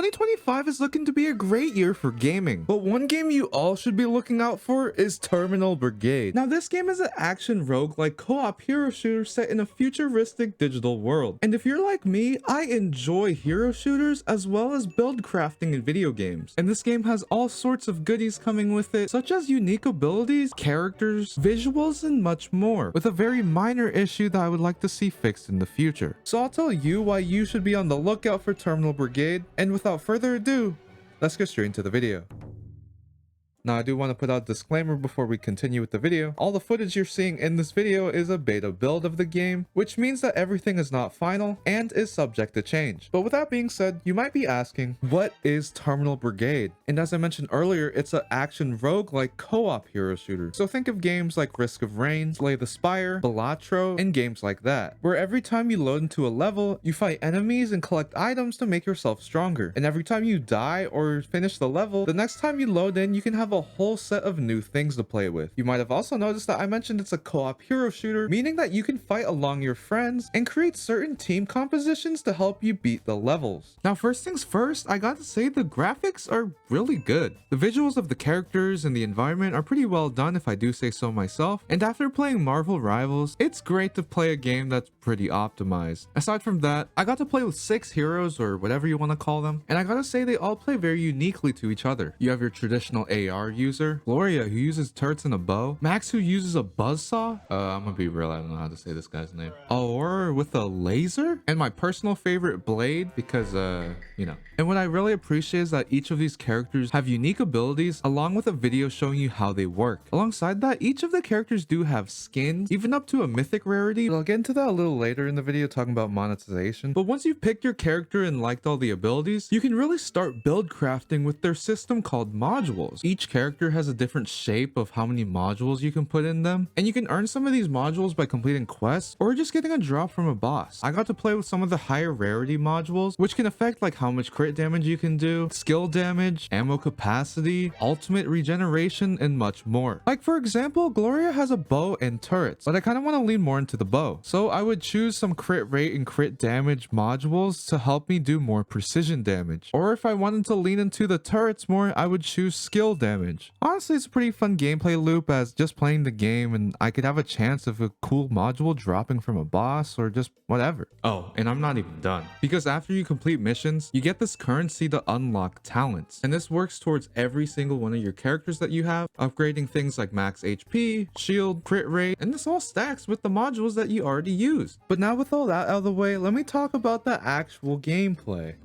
2025 is looking to be a great year for gaming, but one game you all should be looking out for is Terminal Brigade. Now, this game is an action roguelike co-op hero shooter set in a futuristic digital world. And if you're like me, I enjoy hero shooters as well as build crafting in video games. And this game has all sorts of goodies coming with it, such as unique abilities, characters, visuals, and much more, with a very minor issue that I would like to see fixed in the future. So I'll tell you why you should be on the lookout for Terminal Brigade, and without further ado, let's get straight into the video. Now, I do want to put out a disclaimer before we continue with the video. All the footage you're seeing in this video is a beta build of the game, which means that everything is not final and is subject to change. But with that being said, you might be asking, what is Terminal Brigade? And as I mentioned earlier, it's an action roguelike co-op hero shooter. So think of games like Risk of Rain, Slay the Spire, Balatro, and games like that, where every time you load into a level, you fight enemies and collect items to make yourself stronger. And every time you die or finish the level, the next time you load in, you can have a whole set of new things to play with. You might have also noticed that I mentioned it's a co-op hero shooter, meaning that you can fight along your friends and create certain team compositions to help you beat the levels. Now, first things first, I gotta say the graphics are really good. The visuals of the characters and the environment are pretty well done, if I do say so myself, and after playing Marvel Rivals, it's great to play a game that's pretty optimized. Aside from that, I got to play with 6 heroes, or whatever you want to call them, and I gotta say they all play very uniquely to each other. You have your traditional AR user, Gloria, who uses turrets and a bow, Max, who uses a buzzsaw, I'm gonna be real, I don't know how to say this guy's name, Aurora with a laser, and my personal favorite, Blade, because you know. And what I really appreciate is that each of these characters have unique abilities along with a video showing you how they work. Alongside that, each of the characters do have skins, even up to a mythic rarity, but I'll get into that a little later in the video talking about monetization. But once you've picked your character and liked all the abilities, you can really start build crafting with their system called modules. Each character has a different shape of how many modules you can put in them, and you can earn some of these modules by completing quests or just getting a drop from a boss. I got to play with some of the higher rarity modules, which can affect like how much crit damage you can do, skill damage, ammo capacity, ultimate regeneration, and much more. Like for example, Gloria has a bow and turrets, but I kind of want to lean more into the bow, so I would choose some crit rate and crit damage modules to help me do more precision damage. Or if I wanted to lean into the turrets more, I would choose skill damage. Honestly, it's a pretty fun gameplay loop as just playing the game, and I could have a chance of a cool module dropping from a boss or just whatever. Oh, and I'm not even done, because after you complete missions, you get this currency to unlock talents, and this works towards every single one of your characters that you have, upgrading things like max HP, shield, crit rate, and this all stacks with the modules that you already used. But now with all that out of the way, let me talk about the actual gameplay.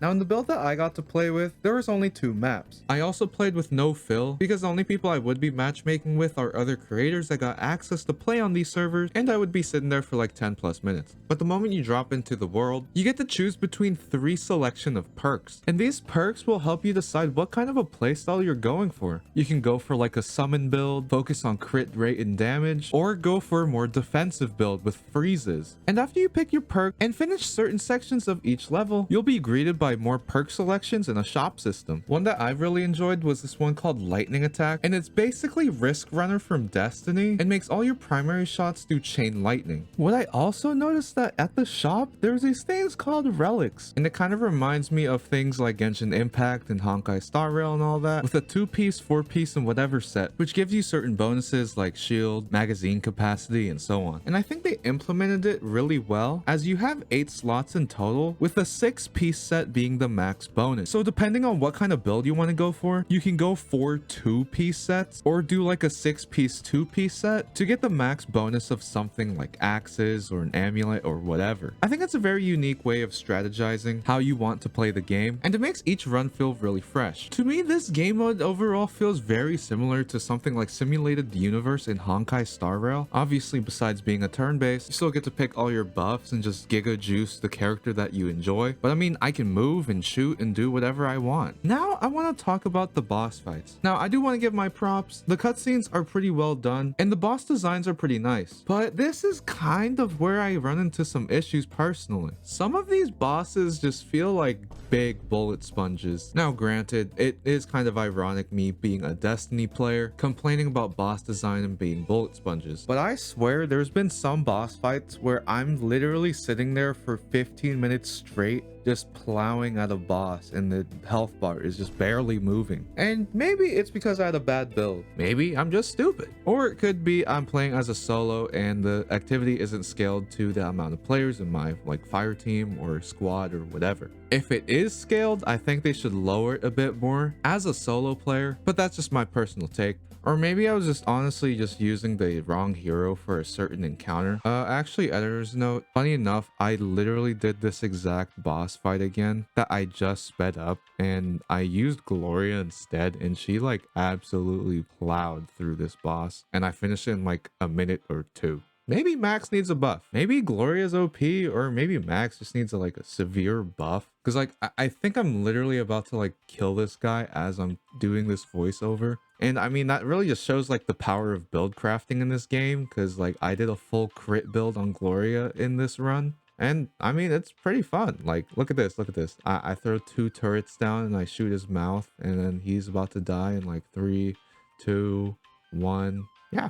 Now, in the build that I got to play with, there was only 2 maps. I also played with no fill because the only people I would be matchmaking with are other creators that got access to play on these servers, and I would be sitting there for like 10 plus minutes. But the moment you drop into the world, you get to choose between 3 selection of perks, and these perks will help you decide what kind of a playstyle you're going for. You can go for like a summon build, focus on crit rate and damage, or go for a more defensive build with freezes. And after you pick your perk and finish certain sections of each level, you'll be greeted by more perk selections and a shop system. One that I really enjoyed was this one called Lightning Attack, and it's basically Risk Runner from Destiny and makes all your primary shots do chain lightning. What I also noticed that at the shop, there's these things called relics, and it kind of reminds me of things like Genshin Impact and Honkai Star Rail and all that, with a 2-piece, 4-piece, and whatever set, which gives you certain bonuses like shield, magazine capacity, and so on. And I think they implemented it really well, as you have 8 slots in total, with a 6-piece set being the max bonus. So depending on what kind of build you want to go for, you can go for 2-piece sets or do like a 6-piece 2-piece set to get the max bonus of something like axes or an amulet or whatever. I think it's a very unique way of strategizing how you want to play the game, and it makes each run feel really fresh. To me, this game mode overall feels very similar to something like Simulated Universe in Honkai Star Rail. Obviously, besides being a turn-based, you still get to pick all your buffs and just giga juice the character that you enjoy. But I mean, I can move and shoot and do whatever I want. Now I want to talk about the boss fights. Now I do want to give my props. The cutscenes are pretty well done and the boss designs are pretty nice, but this is kind of where I run into some issues personally. Some of these bosses just feel like big bullet sponges. Now granted, it is kind of ironic me being a Destiny player complaining about boss design and being bullet sponges, but I swear there's been some boss fights where I'm literally sitting there for 15 minutes straight just plowing at a boss and the health bar is just barely moving. And maybe it's because I had a bad build. Maybe I'm just stupid. Or it could be I'm playing as a solo and the activity isn't scaled to the amount of players in my like fire team or squad or whatever. If it is scaled, I think they should lower it a bit more as a solo player, but that's just my personal take. Or maybe I was just honestly just using the wrong hero for a certain encounter. Actually, editor's note, funny enough, I literally did this exact boss fight again that I just sped up, and I used Gloria instead, and she like absolutely plowed through this boss, and I finished it in like a minute or two. Maybe Max needs a buff. Maybe Gloria's OP, or maybe Max just needs a severe buff. Because like I think I'm literally about to like kill this guy as I'm doing this voiceover. And I mean, that really just shows like the power of build crafting in this game. Because like I did a full crit build on Gloria in this run. And I mean, it's pretty fun. Like, look at this, look at this. I throw 2 turrets down and I shoot his mouth. And then he's about to die in like 3, 2, 1. Yeah,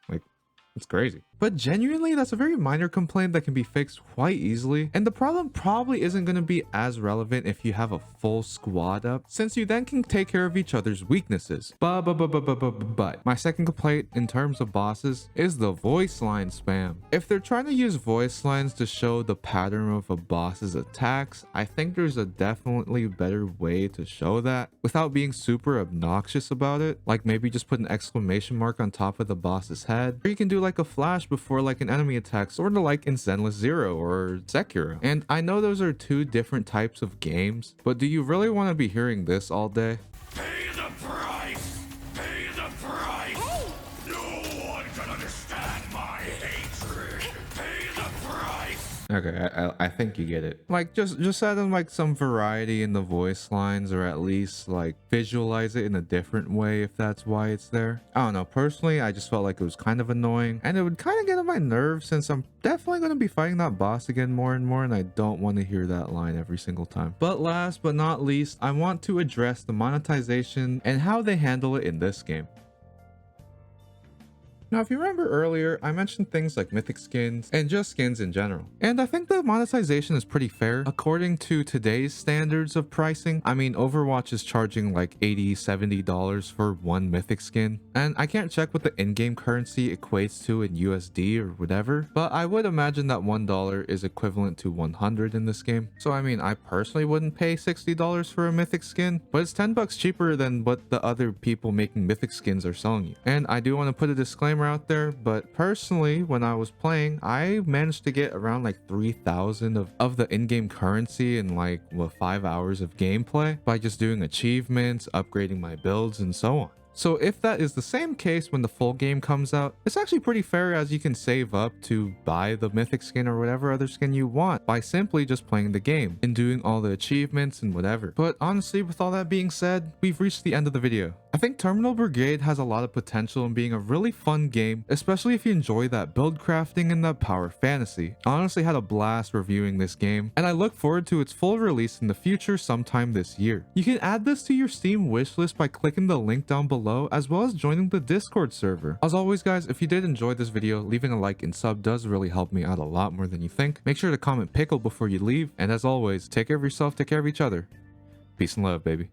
like it's crazy. But genuinely, that's a very minor complaint that can be fixed quite easily. And the problem probably isn't going to be as relevant if you have a full squad up, since you then can take care of each other's weaknesses. But my second complaint in terms of bosses is the voice line spam. If they're trying to use voice lines to show the pattern of a boss's attacks, I think there's a definitely better way to show that without being super obnoxious about it. Like maybe just put an exclamation mark on top of the boss's head, or you can do like a flash before like an enemy attack, sort of like in Zenless Zero or Sekiro. And I know those are 2 different types of games, but do you really want to be hearing this all day? Pay the price! Pay the price! Oh. No one can understand my hatred! Pay the price! Okay, I think you get it. Like just add in like some variety in the voice lines, or at least like visualize it in a different way if that's why it's there. I don't know, personally I just felt like it was kind of annoying, and it would kind of get on my nerves since I'm definitely going to be fighting that boss again more and more, and I don't want to hear that line every single time. But last but not least, I want to address the monetization and how they handle it in this game. Now, if you remember earlier, I mentioned things like mythic skins and just skins in general. And I think the monetization is pretty fair according to today's standards of pricing. I mean, Overwatch is charging like $80, $70 for 1 mythic skin. And I can't check what the in-game currency equates to in USD or whatever, but I would imagine that $1 is equivalent to 100 in this game. So I mean, I personally wouldn't pay $60 for a mythic skin, but it's $10 cheaper than what the other people making mythic skins are selling you. And I do want to put a disclaimer out there, but personally when I was playing, I managed to get around like 3,000 of the in-game currency in like 5 hours of gameplay by just doing achievements, upgrading my builds, and so on. So if that is the same case when the full game comes out, it's actually pretty fair, as you can save up to buy the mythic skin or whatever other skin you want by simply just playing the game and doing all the achievements and whatever. But honestly, with all that being said, we've reached the end of the video. I think Terminal Brigade has a lot of potential in being a really fun game, especially if you enjoy that build crafting and that power fantasy. I honestly had a blast reviewing this game, and I look forward to its full release in the future sometime this year. You can add this to your Steam wishlist by clicking the link down below, as well as joining the Discord server. As always guys, if you did enjoy this video, leaving a like and sub does really help me out a lot more than you think. Make sure to comment pickle before you leave, and as always, take care of yourself, take care of each other. Peace and love, baby.